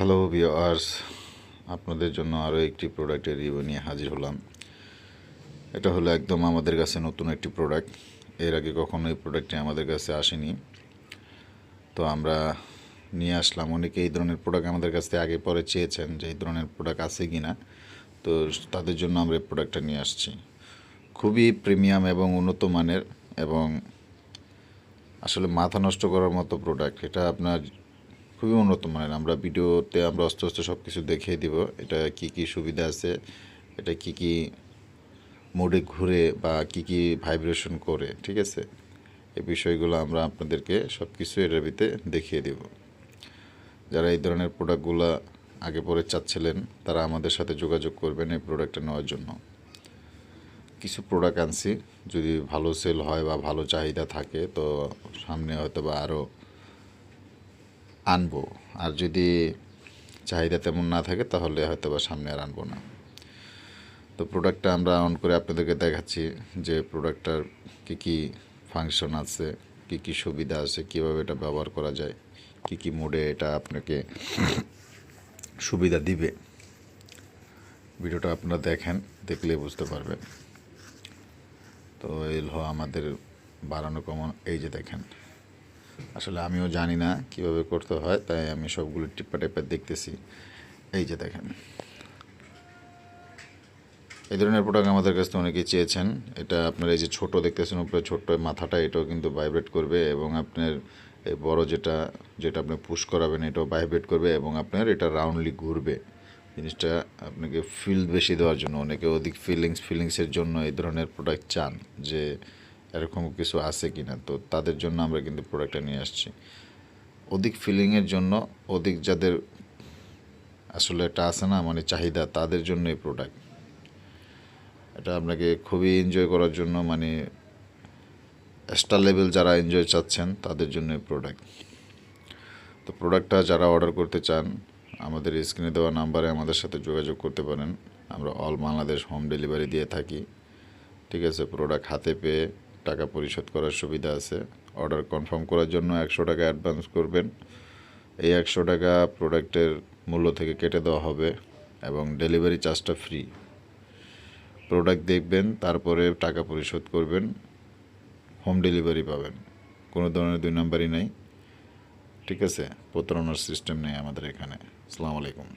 Hello viewers, আপনাদের জন্য আরও একটি প্রোডাক্টের রিভিউ নিয়ে হাজির হলাম। এটা হলো একদম আমাদের কাছে নতুন একটি প্রোডাক্ট। এর আগে কখনো এই প্রোডাক্টটি আমাদের কাছে আসেনি, তো আমরা নিয়ে আসলাম। অনেকে এই ধরনের প্রোডাক্ট আমাদের কাছ থেকে আগে পরে চেয়েছেন যে এই ধরনের প্রোডাক্ট আছে কি না, তো তাদের জন্য আমরা এই প্রোডাক্টটা নিয়ে আসছি। খুবই প্রিমিয়াম এবং উন্নত মানের, এবং আসলে মাথা নষ্ট করার মতো প্রোডাক্ট। এটা আপনার খুবই উন্নত মানের। আমরা ভিডিওতে আমরা আস্তে আস্তে সব কিছু দেখিয়ে দিব, এটা কি কি সুবিধা আছে, এটা কি কি মোডে ঘুরে বা কি কি ভাইব্রেশন করে, ঠিক আছে। এই বিষয়গুলো আমরা আপনাদেরকে সব কিছু এটার ভিতরে দেখিয়ে দেব। যারা এই ধরনের প্রোডাক্টগুলো আগে পরে চাচ্ছিলেন তারা আমাদের সাথে যোগাযোগ করবেন এই প্রোডাক্টটা নেওয়ার জন্য। কিছু প্রোডাক্ট আনছি, যদি ভালো সেল হয় বা ভালো চাহিদা থাকে তো সামনে হয়তো বা আরও আনবো, আর যদি চাহিদা তেমন না থাকে তাহলে হয়তো বা সামনে আর আনবো না। তো প্রোডাক্টটা আমরা অন করে আপনাদেরকে দেখাচ্ছি যে প্রোডাক্টটার কী কী ফাংশন আছে, কী কী সুবিধা আছে, কীভাবে এটা ব্যবহার করা যায়, কী কী মোডে এটা আপনাকে সুবিধা দিবে। ভিডিওটা আপনারা দেখেন, দেখলে বুঝতে পারবেন। তো এই হলো আমাদের বাড়ানো কমন। এই যে দেখেন, আসলে আমিও জানি না কিভাবে করতে হয়, তাই আমি সবগুলো টিপ্পা টিপ্পা দেখতেছি। এই যে দেখেন, এই ধরনের প্রোডাক্ট আমাদের কাছে অনেকেই চেয়েছেন। এটা আপনার এই যে ছোট দেখতেছেন উপরে ছোট্ট মাথাটা, এটাও কিন্তু ভাইব্রেট করবে, এবং আপনার এই বড় যেটা যেটা আপনি পুশ করাবেন এটাও ভাইব্রেট করবে, এবং আপনার এটা রাউন্ডলি ঘুরবে। জিনিসটা আপনাকে ফিল বেশি দেওয়ার জন্য, অনেকে অধিক ফিলিংসের জন্য এই ধরনের প্রোডাক্ট চান যে এরকম কিছু আছে কি না, তো তাদের জন্য আমরা কিন্তু প্রোডাক্টটা নিয়ে আসছি। অধিক ফিলিংয়ের জন্য, অধিক যাদের আসলে এটা আছে না মানে চাহিদা, তাদের জন্য এই প্রোডাক্ট। এটা আপনাকে খুবই এনজয় করার জন্য, মানে এক্সট্রা লেভেল যারা এনজয় চাচ্ছেন তাদের জন্য এই প্রোডাক্ট। তো প্রোডাক্টটা যারা অর্ডার করতে চান আমাদের স্ক্রিনে দেওয়া নাম্বারে আমাদের সাথে যোগাযোগ করতে পারেন। আমরা অল বাংলাদেশ হোম ডেলিভারি দিয়ে থাকি, ঠিক আছে। প্রোডাক্ট হাতে পেয়ে টাকা পরিশোধ করার সুবিধা আছে। অর্ডার কনফার্ম করার জন্য 100 টাকা অ্যাডভান্স করবেন। এই 100 টাকা প্রোডাক্টের মূল্য থেকে কেটে দেওয়া হবে, এবং ডেলিভারি চার্জটা ফ্রি। প্রোডাক্ট দেখবেন, তারপরে টাকা পরিশোধ করবেন, হোম ডেলিভারি পাবেন। কোনো ধরনের দুই নাম্বারই নাই, ঠিক আছে। প্রতারণার সিস্টেম নেই আমাদের এখানে। আসসালামু আলাইকুম।